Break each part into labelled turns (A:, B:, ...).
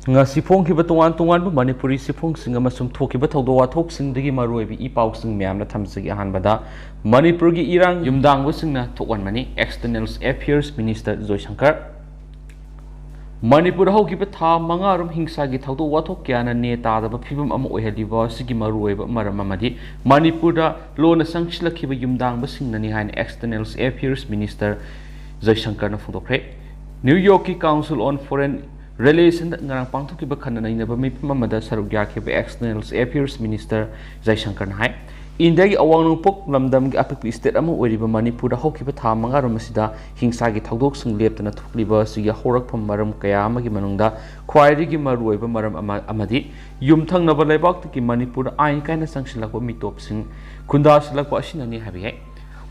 A: ngasi phongkiba tongan Manipuri sifongsinga masum thokiba thawdo wathoksingi maruibi ipausing myamna thamsigi ahanbada Manipurgi erang Yumdangba singna thokhanbani External Affairs Minister Joysangkar Manipur haukiba tha mangarum hingsagi thawdo wathok kyana neta da phibam ama oihaliba sigi maruiba maram amadi Manipurda lona sangchilakiba Yumdangba singnani hain External Affairs Minister Joysangkar na photokre New York Council on Foreign Relation ngarang pangthokiba khanana inaba mipamada sarugya khebe External Affairs Minister Joysangkar na hai India gi awang pok lamdam gi apik state ama oiriba Manipur da hokiba tha mangarum asida hingsa gi thawdok sing leptana thukliba siga horak pham maram kaya ama gi manungda khwairi gi maruiba maram amadi yumthang naba leibak ki Manipur ain kaina sangsilakwa mitop sing khunda silakwa asinani habi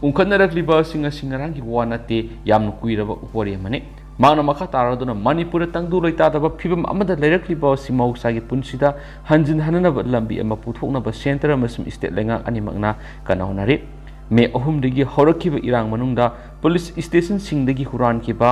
A: ungkhanna rakliba singa singarang gi wanate yamnu kuiraba upori amane Mana maka taraduna Manipur tangdu loita daba phibam amada leirakliba simau sagi punsida hanjin hanana lambi ama puthokna ba center amasum state lenga animakna kana honari me ahum digi horakiba erang manungda police station singdagi huran kiba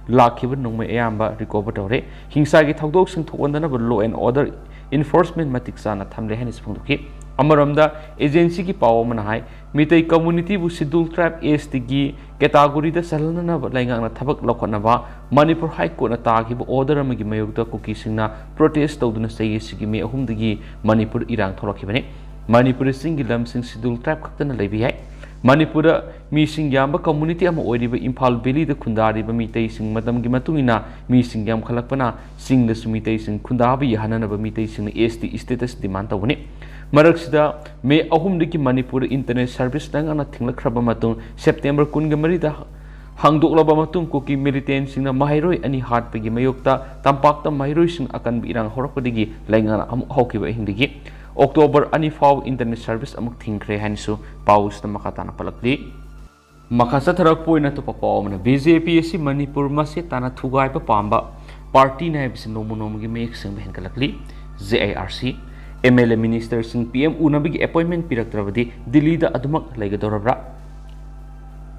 A: lakhiba nongme ayamba recover tawre hingsa gi thawdok sing thokondana ba law and order enforcement matiksana thamle hanis phungduki amaramda agency ki paw manahai mitai community bu schedule tribe ST gi category da salana lainga na thabak lokhana ba Manipur High Court na tagi bu order amagi mayukta kuki singna protest tawduna sei sigi me ahum digi Manipur erang tholakhibani Manipur singi lam sing schedule tribe khaktana leibi hai Manipur mi sing yamba community ama oiriba Imphal Valley da khundari ba mitai sing matam gi matungina mi sing yam khalakpana sing da sumitai sing khundabi hanana ba mitai sing ST status demand tawni Maraksida May ahumdiki Manipur Internet Service nangana thinglakhraba matung September 13 da hangdoklaba matung kuki militant singna mahairoi ani hatpagi mayokta tampakta mahairoi sing akan birang horakpadigi laingana amuk hawkiba hingdigi October ani faw Internet Service amuk thingkre hansu paus ta makatana palakli makasa tharak poina to papawmana BJP si Manipur mase tana thugai pa pamba party na bis nomunomgi mek sing behenkalakli JIRC MLA Minister sing PM unabigi appointment piraktrabadi Delhi da adumak laigadorabra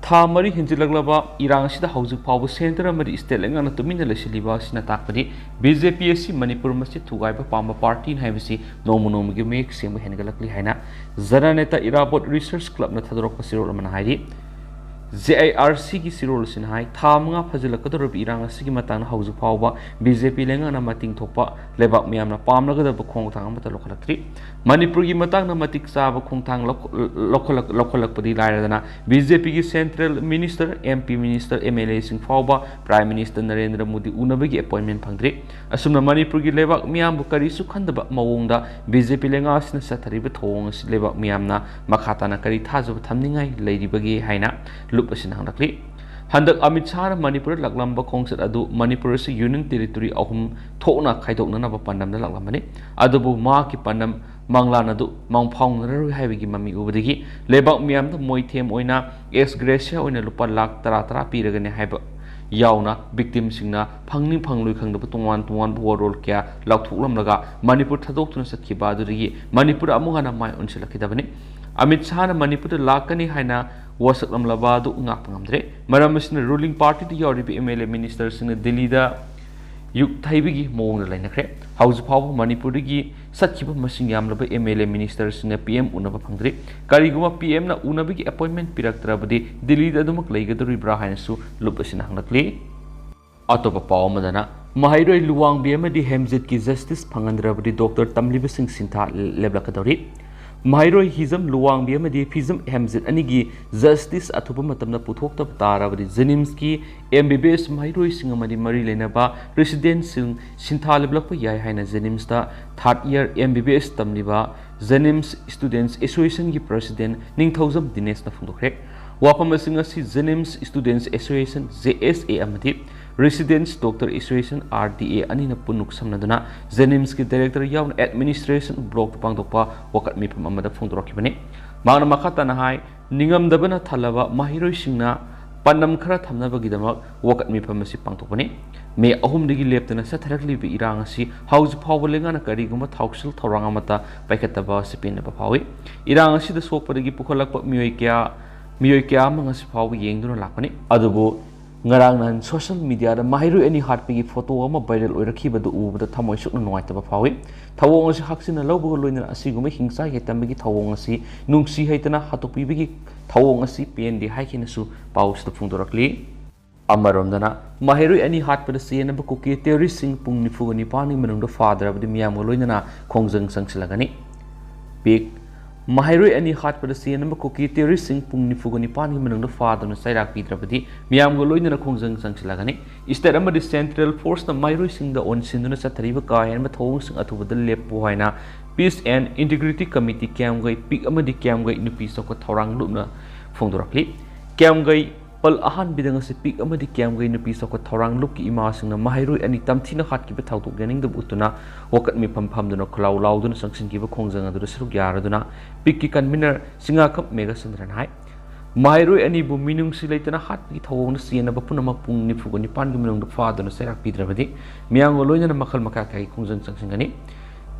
A: tha mari hinjilaglaba erang sida haujuk pawbu center amari state lengana tumina lesiliba sina takpadi BJP si Manipur masi thugaiba pamba party haibisi nomunomigi mek sing behengalakli haina zara neta Irabot Research Club na thadorok pasirol amana hairi JIRC ki sirol sin hai thamanga phajilakador erang asigi matang hauju phawba BJP lengana mating thokpa lebak miyamna pamlagada khongthang amata lokhalakri Manipur gi matang na matik saba khongthang lokhalakpadi lairadana BJP ki Central Minister MP Minister MLA sing phawba Prime Minister Narendra Modi unabagi appointment phangdri asumna Manipur gi lebak miyam bu kari su khandaba mawongda BJP lenga sina sathariba thong si lebak miyamna makhatana kari thajab thamningai leiribagi haina Lupasin Handakli. Handak Amit Shah Manipur Laklamba Kongsat Adu Manipur Union Territory Ahum Tona Kaidokna Pandam the Laklamani Adabu Maki Pandam Manglanadu Mount Pong Havigi Mami Ubadigi Lebak Miam the Moitem Oina ex Gracia Oina Lupa Lak Taratra Piragane Haba Yauna victim singna Pangni Panglu Kang the Putuan to one borol kia Lautulam Laga Manipur Tadokuna Sakibaduri Manipur Amungana Mai Unsilakidabani Amit Shah Manipur Lakani Haina was Lamlabadu Ngapamdre, Maramasina ruling party to your MLA ministers in the Delhi da Yuk Taibigi Mong Lanacre, House Power Manipurigi, Sachipa Masingam MLA ministers in the PM Unapangre, Kariguma PM na Unabigi appointment Piraktrabadi, Delhi da Dumak Lega the Ribrahansu, Lupasin Hanakli Atopa Power Madana, Mahairo Luang BMD Hemzit ki Justice Pangandrabadi Dr. Tamlibasing Sinta Leblakadori. Mahairoi Hizam Luang Biamadi Fizam Hemzit Anigi Justice Atupumatamna Puthokta Tarabadi Zenimski MBBS Mahairoi Singamadi Mari Lenaba Resident Sing Sinthaliblapo Yai Haina Zenimsta 3rd year MBBS Tamliba Zenims Students Association Gi President Ningthausam Dinesh Nafundokre Wapamasinga si Zenims Students Association JSA Amadi Residence Doctor Association RDA Anina Punuk Samnaduna Zenims ki Director Yawn Administration Block Pangdokpa Wakat Mipam Amada Fundrokibani Mana Makata Nahai Ningam Dabana Talava Mahiroi Singna Pandam Kara Tamnabagidama Wakat Mipamasi Pangtopani May ahum digi leptana satharakli bi irangasi house powling kariguma thauxil thorangamata paikataba sipin pawi irangasi the sopadagi pukolak mioikya mangasi pawi yengduna lakani adubu ngarang nan social media da mahiru ani hatpigi photo ama viral oirakibadu ubada thamoi sukna nuaitaba phawi thawong asi haksina lawbugo loina asiguma hingsa hetamigi thawong asi nungsi haitana hatopibigi thawong asi pendi haikina su paus da phungdorakli amaromdana mahiru ani hatpada senaba kuki terrorist sing pung nifugani pani manungda fadrabdi miyam loina khongjang sangsilagani big Mahiru ani hatpada senaba kuki terrorist sing pung nifugani pani manungda fadana sairak pidrabdi miyam loina khongjang sangsilagani state amadi central force na mahiru singda onsinduna sathariba kayan thawong sing athubada leppo haina peace and integrity committee kyamgai pik amadi kyamgai nupi sokot thorang lupna phongdorakli kyamgai pal ahan bidang se pik amadi kyamgai nupi sokot thorang lup ki ima singna mahiru ani tamthina hatki ba thawtuk ganing da utuna wakat mi phampham duna khlau lauduna sangsin ki ba khongjang adura suruk yaraduna pik ki convener singa khap mega sandran hai mahiru ani bu minung si leitana hat ki thawong na siena ba punama pung ni fugo ni pan ki minung da faduna serak pidrabadi miyang loina na makhal makha kai khongjang sangsin gani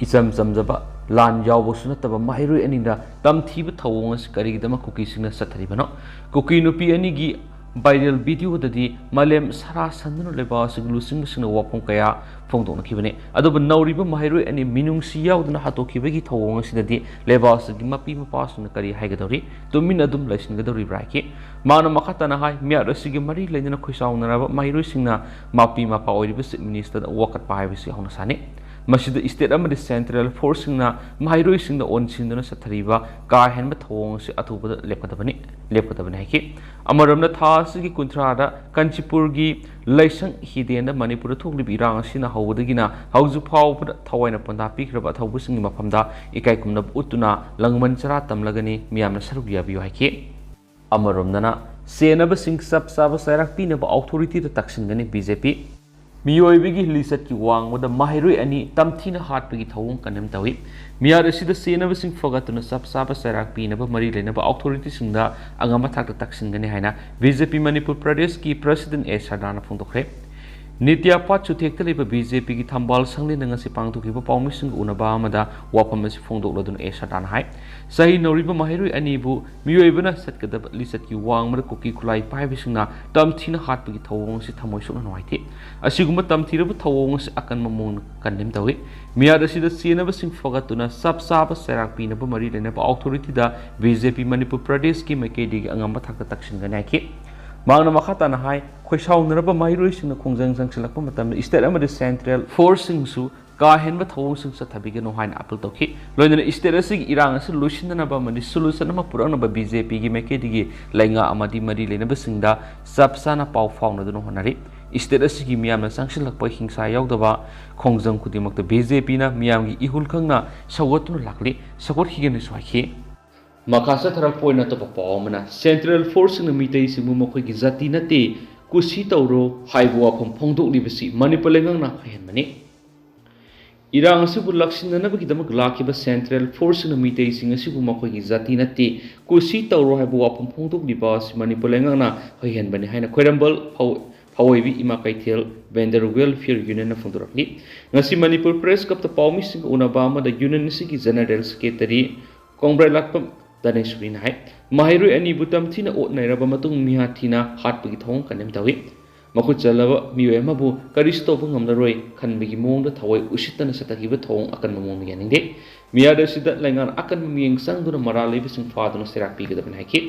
A: isam samjaba lan yaw sunataba mahiru ani da tamthiba thawong as kari dama kuki singna sathari bano kuki nupi ani gi viral video dadi malem sara sandunu leba siglu singna wapong kaya phongdong nakibane adoba nauriba mahiru ani minung si yaudna hatokibagi thawong asidadi leba sigi mapi mapa suna kari haigadori tumin adum laisin gadori braki mana makata na hai mya rasigi mari leina khoisauna raba mahiru singna mapi mapa oiriba minister wakat pai bisi hona sane masida state amadi central force na mahiru singna onsinduna sathariba ka henba thawong si athuba lepkadabani haiki amaramna tha sigi kuntrada kanchipur gi laisang hidena manipur thokli irang asina hawdagina hawju phawpda thawaina panda pikraba thawbu singi mafamda ikai kumna utuna langman chara tamlagani miyamna saruk yabiyo haiki amaramna senaba sing sab saba sairak pinaba authority ta taksingani bjp मियोइबगी लिसत की वांगमदा माहिरुई अनि तमथिना हाटपगी थवंग Kanem Tawi मियार असिदा सेनब सिंग फगतुना सब साब सराक पिनब मरि लेनब authority सिंगदा अंगमा थाक तक्सिंगने हाइना BJP Manipur Pradesh की president A सरदाना फोंदोखरे नित्या पाचुथेक तलेब बीजेपी की थंबाल संगले नंगसि पांगथुकिबा पाउमिसिंग उनबा अमदा वाफमसि फोंदोकलदुन ए सरदाना हाइ सही नौरिबा माहिरुई अनिबु मियोइबना सतकदब लिसत की वांगमर कुकी खुलाई पाइबिसिंगना तमथिना हाटपगी थवंगसि थमोइसुना नवाइति असिगुम तमथिरब थवंगसि अकन ममोन कन्नेम तवि मियाद असिदा सेनब सिंग फगतुना सब साब सराक पिनब मरि लेनब अथॉरिटी दा बीजेपी मणिपुर प्रदेश की मैकेडी अंगम थाक तक्सिंगनाइखि मांगना मखाताना हाइ खोइसाउनरब माहिरुई सिंगना खोंजंग संगसिलकप मतम स्टेट अमदि सेंट्रल फोर्स सिंगसु का हेनब थवंग सिंग सथबिगनो हाइन अपील तौखि लोइना स्टेट असि इरांग असि लुसिननब मदि सोल्यूशन अमा पुरनब बीजेपी की मैकेडी की लैंगा अमदि मरि लेनब सिंगदा सबसाना पाउ फाउनदनो होनरि स्टेट असि की मियामना संगसिलकप हिंसा यावदबा खोंजंग खुदिमक बीजेपी ना मियामगी इहुल खंगना सवतुन लाखलि सपोर्ट हिगेन स्वाखि मखासा थरक पोइना तो पावमना सेंट्रल फोर्स न मितै सिमु मखोइ की जाति नते कुसी तौरो हाइबो वाफम फोंदोकलिबसि मणिपुर लेंगना हेनमनि इरांग असुबु लक्षिननबगी दमक लाखिबा सेंट्रल फोर्स न मितै सिंग असुबु मखोइ की जाति नते कुसी तौरो हाइबो वाफम फोंदोकलिबा मणिपुर लेंगना हेनबनि हाइना खोइरंबल फावैबि Ima Keithel vendor welfare union फोंदोरकलि ngasi मणिपुर प्रेस कप त पाउमि सिंग उनबा अमदा यूनियन सिगी जनरल सेक्रेटरी कांग्रेस लाकपम दानेश्वरीन हाइ माहिरुई अनि बुतम थिना ओतनाइरब मतुंग मिहा थिना हाटपगी थवंग कनेम तवि मखु चलब मियो एमबु करिस तोब ngamlaroi खनबगी मोंग थवै उसितन सतगिब थवंग अकन मोंग यानिंगे मियाद सिदा लैंगान अकन मियंग संगदुन मरा लेबिसिंग फादुन सेराक पिगदबन हाइकि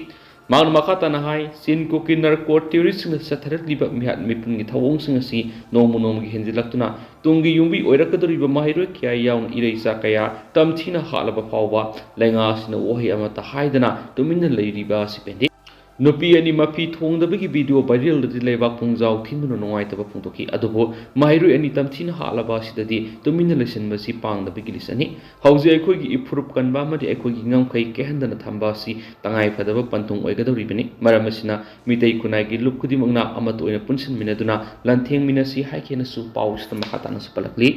A: मांग मखाताना हाइ सिन को किनर को टूरिस्ट सिंग सथरलिब मिहात मिपुंगी थवंग सिंग असि नोमु नोमगी हेंजिलक्तुना तुंगी युंबी ओइरकदोरिब माहिरुई क्या याउन इरेसा कया तमथिना हालब फावबा लैंगा सिना ओहि अमता हाइदना तुमिन लैरिबा सिपेंदे नुपी अनि मफी थोंदबगी वीडियो वायरल दि लेबा पुंजाव थिंदुन नोंगाइतब पुंतोकी अदुबो माहिरुई अनि तमथिना हालबा सिददि तुमिन लैसनबसि पांगदबगी लिसनि हौजे अखोगी इफुरुप कनबा मदि अखोगी ngамखै केहंदना थंबासि तंगाइ फदब पंतुंग ओइगदौरिबनि मरमसिना मितै खुनाइगी लुप खुदिमंगना अमत ओइना पुनसिन मिनदुना लंथेंग मिनसि हाइकेनसु पाउस तमखाताना सपलकलि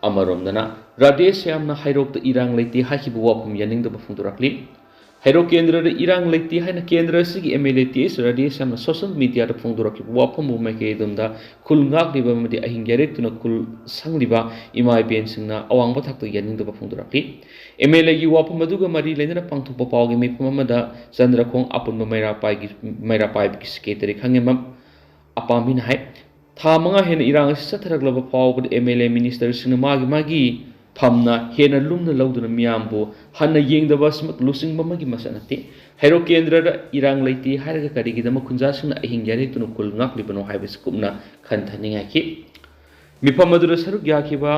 A: अमरोमदना रादेश यामना हाइरोक त इरांग लैति हाइकिबु वाफम यानिंगदब फुंदुरकलि हैरो केंद्र इरांग लेती है केंद्र से एमएलए टीएस रेडियस सोशल मीडिया फोंदोरकी वाफम मैकेदुमदा खुलंगाक्लिबा मदि अहिंग गेरेक्तुना खुल संगलिबा इमा बेन सिंगना अवांग थाक्तो यानिंगदब फोंदोरकी एमएलए की वाफम अदुगा मरी लेना पांथोप पावगी मिफम अमदा चंद्रखोंग अपुन मैरापाई की सेक्रेटरी खंगेम ꯑꯄꯥꯝꯕꯤꯅ ꯍꯥꯏ ꯊꯥ ꯃꯉꯥ ꯍꯦꯟꯅ ꯏꯔꯥꯡ ꯑꯁꯤ ꯆꯠꯊꯔꯛꯂꯕ ꯐꯥꯎꯕꯗ MLA ꯃꯤꯅꯤꯁꯇꯔꯁꯤꯡꯅ ꯃꯥꯒꯤ ꯐꯝꯅ ꯍꯦꯟꯅ ꯂꯨꯝꯅ ꯂꯧꯗꯨꯅ ꯃꯤꯌꯥꯝꯕꯨ ꯍꯟꯅ ꯌꯦꯡꯗꯕ ꯑꯁꯤꯃꯛ ꯂꯨꯆꯤꯡꯕ ꯑꯃꯒꯤ ꯃꯁꯛ ꯅꯠꯇꯦ ꯍꯩꯔꯣꯛ ꯀꯦꯟꯗ꯭ꯔꯗ ꯏꯔꯥꯡ ꯂꯩꯇꯦ ꯍꯥꯏꯔꯒ ꯀꯔꯤꯒꯤꯗꯃꯛ ꯈꯨꯟꯖꯥꯁꯤꯡꯅ ꯑꯍꯤꯡ ꯌꯥꯔꯦꯛꯇꯨꯅ ꯈꯨꯜ ꯉꯥꯛꯂꯤꯕꯅꯣ ꯍꯥꯏꯕꯁꯤ ꯀꯨꯞꯅ ꯈꯟꯊꯅꯤꯡꯉꯥꯏꯈꯤ ꯃꯤꯐꯝ ꯑꯗꯨꯗ ꯁꯔꯨꯛ ꯌꯥꯈꯤꯕ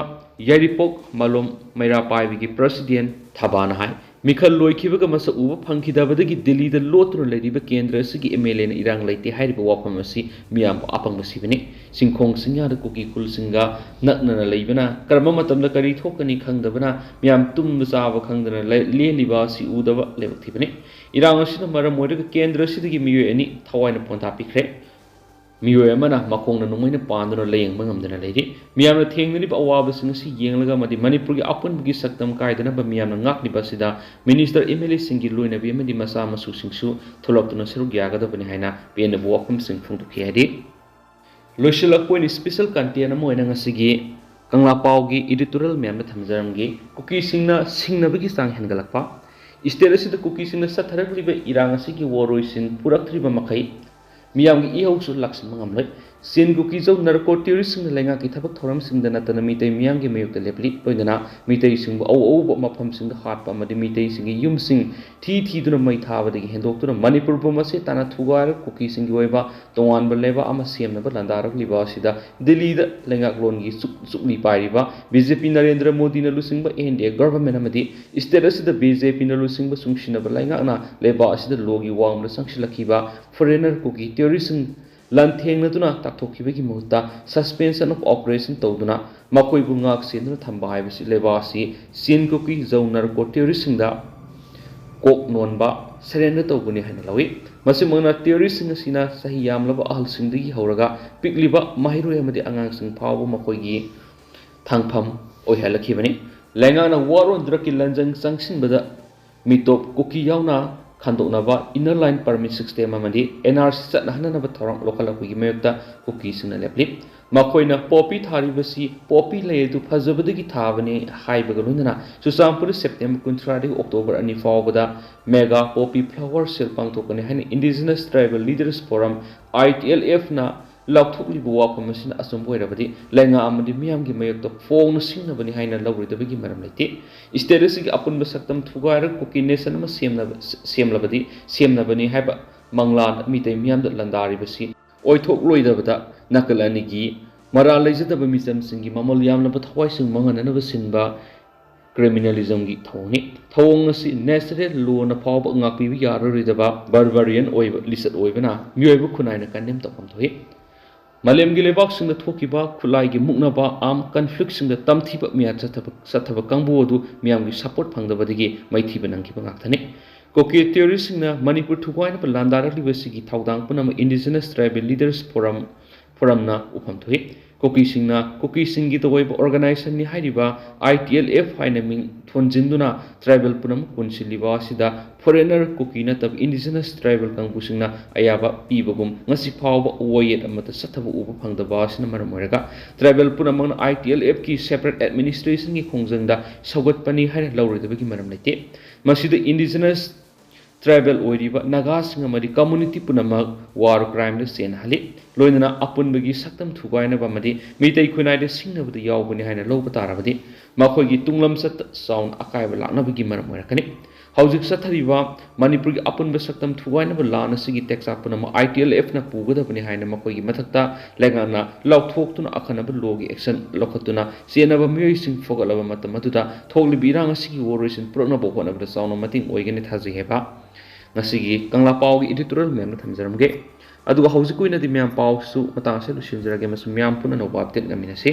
A: ꯌꯥꯏꯔꯤꯄꯣꯛ ꯃꯂꯣꯝ ꯃꯩꯔꯥ ꯄꯥꯏꯕꯤꯒꯤ ꯄ꯭ꯔꯁꯤꯗꯦꯟ ꯊꯕꯥꯅ ꯍꯥꯏ ꯃꯤꯈꯜ ꯂꯣꯏꯈꯤꯕꯒ ꯃꯁꯛ ꯎꯕ ꯐꯪꯈꯤꯗꯕꯗꯒꯤ ꯗꯤꯜꯂꯤꯗ ꯂꯣꯠꯇꯨꯅ ꯂꯩꯔꯤꯕ ꯀꯦꯟꯗ꯭ꯔ ꯑꯁꯤꯒꯤ MLAꯅ ꯏꯔꯥꯡ ꯂꯩꯇꯦ ꯍꯥꯏꯔꯤꯕ ꯋꯥꯐꯝ ꯑꯁꯤ ꯃꯤꯌꯥꯝꯕꯨ ꯑꯄꯪꯕ ꯁꯤꯕꯅꯤ ꯆꯤꯡꯈꯣꯡ ꯆꯤꯡꯌꯥꯗ ꯀꯨꯀꯤ ꯈꯨꯜꯁꯤꯡꯒ ꯅꯛꯅꯅ ꯂꯩꯕꯅ ꯀꯔꯝꯕ ꯃꯇꯝꯗ ꯀꯔꯤ ꯊꯣꯛꯀꯅꯤ ꯈꯪꯗꯕꯅ ꯃꯤꯌꯥꯝ ꯇꯨꯝꯕ ꯆꯥꯕ ꯈꯪꯗꯅ ꯂꯦꯜꯂꯤꯕ ꯑꯁꯤ ꯎꯗꯕ ꯂꯥꯏꯕꯛ ꯊꯤꯕꯅꯤ ꯏꯔꯥꯡ ꯑꯁꯤꯅ ꯃꯔꯝ ꯑꯣꯏꯔꯒ ꯀꯦꯟꯗ꯭ꯔ ꯑꯁꯤꯗꯒꯤ ꯃꯤꯑꯣꯏ ꯑꯅꯤ ꯊꯋꯥꯏꯅ ꯄꯣꯟꯊꯥ ꯄꯤꯈ꯭ꯔꯦ ꯃꯤꯑꯣꯏ ꯑꯃꯅ ꯃꯈꯣꯡꯅ ꯅꯣꯡꯃꯩꯅ ꯄꯥꯟꯗꯨꯅ ꯂꯥꯌꯦꯡꯕ ꯉꯝꯗꯅ ꯂꯩꯔꯤ ꯃꯤꯌꯥꯝꯅ ꯊꯦꯡꯅꯔꯤꯕ ꯑꯋꯥꯕꯁꯤꯡ ꯑꯁꯤ ꯌꯦꯡꯂꯒ ꯑꯃꯗꯤ ꯃꯅꯤꯄꯨꯔꯒꯤ ꯑꯄꯨꯟꯕꯒꯤ ꯁꯛꯇꯝ ꯀꯥꯏꯗꯅꯕ ꯃꯤꯌꯥꯝꯅ ꯉꯥꯛꯂꯤꯕ ꯑꯁꯤꯗ ꯃꯤꯅꯤꯁꯇꯔ MLAꯁꯤꯡꯒꯤ ꯂꯣꯏꯅꯕꯤ ꯑꯃꯗꯤ ꯃꯆꯥ ꯃꯁꯨꯁꯤꯡꯁꯨ ꯊꯣꯛꯂꯛꯇꯨꯅ ꯁꯔꯨꯛ ꯌꯥꯒꯗꯕꯅꯤ ꯍꯥꯏꯅ ꯄꯦꯟꯗꯕ ꯋꯥꯐꯝꯁꯤꯡ ꯐꯣꯡꯗꯣꯛꯈꯤ ꯍꯥꯏꯗꯤ ꯂꯣꯏꯁꯤꯜꯂꯛꯄ ꯑꯣꯏꯅ ꯁ꯭ꯄꯦꯁꯦꯜ ꯀꯟꯇꯦꯟ ꯑꯃ ꯑꯣꯏꯅ ꯉꯁꯤꯒꯤ ꯀꯪꯂꯥ ꯄꯥꯎꯒꯤ ꯏꯗꯤꯇꯣꯔꯤꯌꯦꯜ ꯃꯌꯥꯝꯗ ꯊꯝꯖꯔꯝꯒꯦ ꯀꯨꯀꯤꯁꯤꯡꯅ ꯁꯤꯡꯅꯕꯒꯤ ꯆꯥꯡ ꯍꯦꯟꯒꯠꯂꯛꯄ ꯏꯁꯇꯦꯠ ꯑꯁꯤꯗ ꯀꯨꯀꯤꯁꯤꯡꯅ ꯆꯠꯊꯔꯛꯂꯤꯕ ꯏꯔꯥꯡ ꯑꯁꯤꯒꯤ ꯋꯥꯔꯣꯏꯁꯤꯟ ꯄꯨꯔꯛꯇ꯭ꯔꯤꯕ ꯃꯈꯩ ꯃꯤꯌꯥꯝꯒꯤ ꯏꯍꯧꯁꯨ ꯂꯥꯛꯁꯤꯟꯕ ꯉꯝꯂꯣꯏ ꯆꯤꯟ ꯀꯨꯀꯤꯖꯧ ꯅꯔꯀꯣ ꯇꯦꯔꯣꯔꯤꯁꯁꯤꯡꯅ ꯂꯩꯉꯥꯛꯀꯤ ꯊꯕꯛ ꯊꯧꯔꯝꯁꯤꯡꯗ ꯅꯠꯇꯅ ꯃꯤꯇꯩ ꯃꯤꯌꯥꯝꯒꯤ ꯃꯥꯌꯣꯛꯇ ꯂꯦꯞꯂꯤ ꯂꯣꯏꯅꯅ ꯃꯤꯇꯩꯁꯤꯡꯕꯨ ꯑꯧꯕ ꯃꯐꯝꯁꯤꯡꯗ ꯍꯥꯠꯄ ꯑꯃꯗꯤ ꯃꯤꯇꯩꯁꯤꯡꯒꯤ ꯌꯨꯝꯁꯤꯡ ꯊꯤꯗꯨꯅ ꯃꯩ ꯊꯥꯕꯗꯒꯤ ꯍꯦꯟꯗꯣꯛꯇꯨꯅ ꯃꯅꯤꯄꯨꯔꯕꯨ ꯃꯁꯦ ꯇꯥꯅ ꯊꯨꯒꯥꯏꯔꯒ ꯀꯨꯀꯤꯁꯤꯡꯒꯤ ꯑꯣꯏꯕ ꯇꯣꯉꯥꯟꯕ ꯂꯩꯕꯥꯛ ꯑꯃ ꯁꯦꯝꯅꯕ ꯂꯥꯟꯗꯥꯔꯛꯂꯤꯕ ꯑꯁꯤꯗ ꯗꯤꯜꯂꯤꯗ ꯂꯩꯉꯥꯛꯂꯣꯟꯒꯤ ꯆꯨꯛꯂꯤ ꯄꯥꯏꯔꯤꯕ BJP ꯅꯔꯦꯟꯗ꯭ꯔ ꯃꯣꯗꯤꯅ ꯂꯨꯆꯤꯡꯕ NDA ꯒꯚꯔꯟꯃꯦꯟꯠ ꯑꯃꯗꯤ ꯏꯁꯇꯦꯠ ꯑꯁꯤꯗ BJPꯅ ꯂꯨꯆꯤꯡꯕ ꯆꯨꯡꯁꯤꯟꯅꯕ ꯂꯩꯉꯥꯛꯅ ꯂꯩꯕꯥꯛ ꯑꯁꯤꯗ ꯂꯣꯒꯤ ꯋꯥꯡꯃꯗ ꯆꯪꯁꯤꯜꯂꯛꯈꯤꯕ ꯐꯣꯔꯦꯅꯔ ꯀꯨꯀꯤ ꯇꯦꯔꯣꯔꯤꯁꯁꯤꯡ ꯂꯥꯟꯊꯦꯡꯅꯗꯨꯅ ꯇꯥꯛꯊꯣꯛꯈꯤꯕꯒꯤ ꯃꯍꯨꯠꯇ ꯁꯁꯄꯦꯟꯁꯟ ꯑꯣꯐ ꯑꯣꯄꯔꯦꯁꯟ ꯇꯧꯗꯨꯅ ꯃꯈꯣꯏꯕꯨ ꯉꯥꯛ ꯁꯦꯟꯗꯨꯅ ꯊꯝꯕ ꯍꯥꯏꯕꯁꯤ ꯂꯩꯕꯥꯛ ꯑꯁꯤ ꯆꯤꯟ ꯀꯨꯀꯤ ꯖꯧ ꯅꯔꯀꯣ ꯇꯦꯔꯣꯔꯤꯁꯁꯤꯡꯗ ꯀꯣꯛ ꯅꯣꯟꯕ ꯁꯔꯦꯟꯗꯔ ꯇꯧꯕꯅꯤ ꯍꯥꯏꯅ ꯂꯧꯏ ꯃꯁꯤꯃꯛꯅ ꯇꯦꯔꯣꯔꯤꯁꯁꯤꯡ ꯑꯁꯤꯅ ꯆꯍꯤ ꯌꯥꯝꯂꯕ ꯑꯍꯜꯁꯤꯡꯗꯒꯤ ꯍꯧꯔꯒ ꯄꯤꯛꯂꯤꯕ ꯃꯍꯩꯔꯣꯏ ꯑꯃꯗꯤ ꯑꯉꯥꯡꯁꯤꯡ ꯐꯥꯎꯕ ꯃꯈꯣꯏꯒꯤ ꯊꯥꯡꯐꯝ ꯑꯣꯏꯍꯜꯂꯛꯈꯤꯕꯅꯤ ꯂꯩꯉꯥꯛꯅ ꯋꯥꯔ ꯑꯣꯟ ꯗ꯭ꯔꯒꯀꯤ ꯂꯟꯖꯪ ꯆꯪꯁꯤꯟꯕꯗ ꯃꯤꯇꯣꯞ ꯀꯨꯀꯤ ꯌꯥꯎꯅ ꯈꯟꯗꯣꯛꯅꯕ ꯏꯟꯅꯔ ꯂꯥꯏꯟ ꯄꯔꯃꯤꯠ ꯁꯤꯁꯇꯦꯝ ꯑꯃꯗꯤ NRC ꯆꯠꯅꯍꯟꯅꯕ ꯊꯧꯔꯥꯡ ꯂꯧꯈꯠꯂꯛꯄꯒꯤ ꯃꯥꯌꯣꯛꯇ ꯀꯨꯀꯤꯁꯤꯡꯅ ꯂꯦꯞꯂꯤ ꯃꯈꯣꯏꯅ ꯄꯣꯄꯤ ꯊꯥꯔꯤꯕꯁꯤ ꯄꯣꯄꯤ ꯂꯩ ꯑꯗꯨ ꯐꯖꯕꯗꯒꯤ ꯊꯥꯕꯅꯤ ꯍꯥꯏꯕꯒ ꯂꯣꯏꯅꯅ ꯆꯨꯔꯆꯥꯟꯄꯨꯔꯗ ꯁꯦꯞꯇꯦꯝꯕꯔ 30ꯗꯒꯤ ꯑꯣꯛꯇꯣꯕꯔ 2 ꯐꯥꯎꯕꯗ ꯃꯦꯒꯥ ꯄꯣꯄꯤ ꯐ꯭ꯂꯥꯋꯔ ꯁꯦꯜ ꯄꯥꯡꯊꯣꯛꯀꯅꯤ ꯍꯥꯏꯅ ꯏꯟꯗꯤꯖꯤꯅꯁ TRIBAL ꯂꯤꯗꯔꯁ ꯐꯣꯔꯝ ITLFꯅ ꯂꯥꯎꯊꯣꯛꯂꯤꯕ ꯋꯥꯐꯝ ꯑꯁꯤꯅ ꯑꯆꯨꯝꯕ ꯑꯣꯏꯔꯕꯗꯤ ꯂꯩꯉꯥꯛ ꯑꯃꯗꯤ ꯃꯤꯌꯥꯝꯒꯤ ꯃꯥꯌꯣꯛꯇ ꯐꯣꯡꯅ ꯁꯤꯡꯅꯕꯅꯤ ꯍꯥꯏꯅ ꯂꯧꯔꯣꯏꯗꯕꯒꯤ ꯃꯔꯝ ꯂꯩꯇꯦ ꯏꯁꯇꯦꯠ ꯑꯁꯤꯒꯤ ꯑꯄꯨꯟꯕ ꯁꯛꯇꯝ ꯊꯨꯒꯥꯏꯔꯒ ꯀꯨꯀꯤ ꯅꯦꯁꯟ ꯑꯃ ꯁꯦꯝꯅꯕꯅꯤ ꯍꯥꯏꯕ ꯃꯪꯂꯥꯟ ꯃꯤꯇꯩ ꯃꯤꯌꯥꯝꯗ ꯂꯥꯟꯗꯥꯔꯤꯕꯁꯤ ꯑꯣꯏꯊꯣꯛꯂꯣꯏꯗꯕꯗ ꯅꯥꯀꯜ ꯑꯅꯤꯒꯤ ꯃꯔꯥꯜ ꯂꯩꯖꯗꯕ ꯃꯤꯆꯝꯁꯤꯡꯒꯤ ꯃꯃꯜ ꯌꯥꯝꯂꯕ ꯊꯋꯥꯏꯁꯤꯡ ꯃꯥꯡꯍꯟꯅꯅꯕ ꯁꯤꯟꯕ ꯀ꯭ꯔꯤꯃꯤꯅꯦꯂꯤꯖꯝꯒꯤ ꯊꯧꯑꯣꯡꯅꯤ ꯊꯧꯑꯣꯡ ꯑꯁꯤ ꯅꯦꯆꯔꯦꯜ ꯂꯣꯅ ꯐꯥꯎꯕ ꯉꯥꯛꯄꯤꯕ ꯌꯥꯔꯔꯣꯏꯗꯕ ꯕꯔꯕꯔꯤꯌꯟ ꯑꯣꯏꯕ ꯂꯤꯆꯠ ꯑꯣꯏꯕꯅ ꯃꯤꯑꯣꯏꯕ ꯈꯨꯟꯅꯥꯏꯅ ꯀꯟꯗꯦꯝ ꯇꯧꯐꯝ ꯊꯣꯛꯏ ꯃꯥꯂꯦꯝꯒꯤ ꯂꯩꯕꯥꯛꯁꯤꯡꯗ ꯊꯣꯛꯈꯤꯕ ꯈꯨꯠꯂꯥꯏꯒꯤ ꯃꯨꯛꯅꯕ ꯑꯥꯔꯝ ꯀꯟꯐ꯭ꯂꯤꯛꯁꯤꯡꯗ ꯇꯝꯊꯤꯕ ꯃꯤꯌꯥꯠ ꯆꯠꯊꯕ ꯀꯥꯡꯕꯨ ꯑꯗꯨ ꯃꯤꯌꯥꯝꯒꯤ ꯁꯄꯣꯔꯠ ꯐꯪꯗꯕꯗꯒꯤ ꯃꯥꯏꯊꯤꯕ ꯅꯪꯈꯤꯕ ꯉꯥꯛꯇꯅꯤ ꯀꯨꯀꯤ ꯇꯦꯔꯣꯔꯤꯁꯁꯤꯡꯅ ꯃꯅꯤꯄꯨꯔ ꯊꯨꯒꯥꯏꯅꯕ ꯂꯥꯟꯗꯥꯔꯛꯂꯤꯕꯁꯤꯒꯤ ꯊꯧꯗꯥꯡ ꯄꯨꯝꯅꯃꯛ ꯏꯟꯗꯤꯖꯤꯅꯁ ꯇ꯭ꯔꯥꯏꯕꯦꯜ ꯂꯤꯗꯔꯁ ꯐꯣꯔꯝꯅ ꯎꯐꯝ ꯊꯣꯛꯏ ꯀꯨꯀꯤꯁꯤꯡꯒꯤꯗ ꯑꯣꯏꯕ ꯑꯣꯔꯒꯅꯥꯏꯖꯦꯁꯟꯅꯤ ꯍꯥꯏꯔꯤꯕ ITLF ꯍꯥꯏꯅ ꯃꯤꯡ ꯊꯣꯟꯖꯤꯟꯗꯨꯅ ꯇ꯭ꯔꯥꯏꯕꯦꯜ ꯄꯨꯝꯅꯃꯛ ꯄꯨꯟꯁꯤꯜꯂꯤꯕ ꯑꯁꯤꯗ ꯐꯣꯔꯦꯅꯔ ꯀꯨꯀꯤ ꯅꯠꯇꯕ ꯏꯟꯗꯤꯖꯤꯅꯁ ꯇ꯭ꯔꯥꯏꯕꯦꯜ ꯀꯥꯡꯕꯨꯁꯤꯡꯅ ꯑꯌꯥꯕ ꯄꯤꯕꯒꯨꯝ ꯉꯁꯤ ꯐꯥꯎꯕ ꯋꯥꯌꯦꯠ ꯑꯃꯗ ꯆꯠꯊꯕ ꯎꯕ ꯐꯪꯗꯕ ꯑꯁꯤꯅ ꯃꯔꯝ ꯑꯣꯏꯔꯒ ꯇ꯭ꯔꯥꯏꯕꯦꯜ ꯄꯨꯝꯅꯃꯛꯅ ITLFꯀꯤ ꯁꯦꯄꯔꯦꯠ ꯑꯦꯗꯃꯤꯅꯤꯁꯇ꯭ꯔꯦꯁꯟꯒꯤ ꯈꯣꯡꯖꯪꯗ ꯁꯧꯒꯠꯄꯅꯤ ꯍꯥꯏꯅ ꯂꯧꯔꯣꯏꯗꯕꯒꯤ ꯃꯔꯝ ꯂꯩꯇꯦ ꯃꯁꯤꯗ ꯏꯟꯗꯤꯖꯤꯅꯁ ꯇ꯭ꯔꯥꯏꯕꯦꯜ ꯑꯣꯏꯔꯤꯕ ꯅꯥꯒꯥꯁꯤꯡ ꯑꯃꯗꯤ ꯀꯝꯃꯨꯅꯤꯇꯤ ꯄꯨꯝꯅꯃꯛ ꯋꯥꯔ ꯀ꯭ꯔꯥꯏꯝꯗ ꯆꯦꯟꯅꯍꯜꯂꯤ ꯂꯣꯏꯅꯅ ꯑꯄꯨꯟꯕꯒꯤ ꯁꯛꯇꯝ ꯊꯨꯒꯥꯏꯅꯕ ꯑꯃꯗꯤ ꯃꯤꯇꯩ ꯈꯨꯟꯅꯥꯏꯗ ꯁꯤꯡꯅꯕꯗ ꯌꯥꯎꯕꯅꯤ ꯍꯥꯏꯅ ꯂꯧꯕ ꯇꯥꯔꯕꯗꯤ ꯃꯈꯣꯏꯒꯤ ꯇꯨꯡꯂꯝꯆꯠꯇ ꯆꯥꯎꯅ ꯑꯀꯥꯏꯕ ꯂꯥꯛꯅꯕꯒꯤ ꯃꯔꯝ ꯑꯣꯏꯔꯛꯀꯅꯤ ꯍꯧꯖꯤꯛ ꯆꯠꯊꯔꯤꯕ ꯃꯅꯤꯄꯨꯔꯒꯤ ꯑꯄꯨꯟꯕ ꯁꯛꯇꯝ ꯊꯨꯒꯥꯏꯅꯕ ꯂꯥꯟ ꯑꯁꯤꯒꯤ ꯇꯦꯛꯆꯥꯛ ꯄꯨꯝꯅꯃꯛ ITLFꯅ ꯄꯨꯒꯗꯕꯅꯤ ꯍꯥꯏꯅ ꯃꯈꯣꯏꯒꯤ ꯃꯊꯛꯇ ꯂꯩꯉꯥꯛꯅ ꯂꯥꯎꯊꯣꯛꯇꯨꯅ ꯑꯈꯟꯅꯕ ꯂꯣꯒꯤ ꯑꯦꯛꯁꯟ ꯂꯧꯈꯠꯇꯨꯅ ꯆꯦꯟꯅꯕ ꯃꯤꯑꯣꯏꯁꯤꯡ ꯐꯒꯠꯂꯕ ꯃꯇꯝ ꯑꯗꯨꯗ ꯊꯣꯛꯂꯤꯕ ꯏꯔꯥꯡ ꯑꯁꯤꯒꯤ ꯋꯥꯔꯣꯏꯁꯤꯟ ꯄꯨꯔꯛꯅꯕ ꯍꯣꯠꯅꯕꯗ ꯆꯥꯎꯅ ꯃꯇꯦꯡ ꯑꯣꯏꯒꯅꯤ ꯊꯥꯖꯩ ꯍꯥꯏꯕ ꯉꯁꯤꯒꯤ ꯀꯪꯂꯥ ꯄꯥꯎꯒꯤ ꯏꯗꯤꯇꯣꯔꯤꯌꯦꯜ ꯃꯌꯥꯝꯅ ꯊꯝꯖꯔꯝꯒꯦ ꯑꯗꯨꯒ ꯍꯧꯖꯤꯛ ꯑꯣꯏꯅꯗꯤ ꯃꯌꯥꯝ ꯄꯥꯎꯁꯨ ꯃꯇꯥꯡ ꯑꯁꯤꯗ ꯂꯣꯏꯁꯤꯟꯖꯔꯒꯦ ꯑꯃꯁꯨꯡ ꯃꯌꯥꯝ ꯄꯨꯟꯅ ꯅꯧꯕ ꯑꯞꯗꯦꯠ ꯉꯝꯃꯤꯟꯅꯁꯤ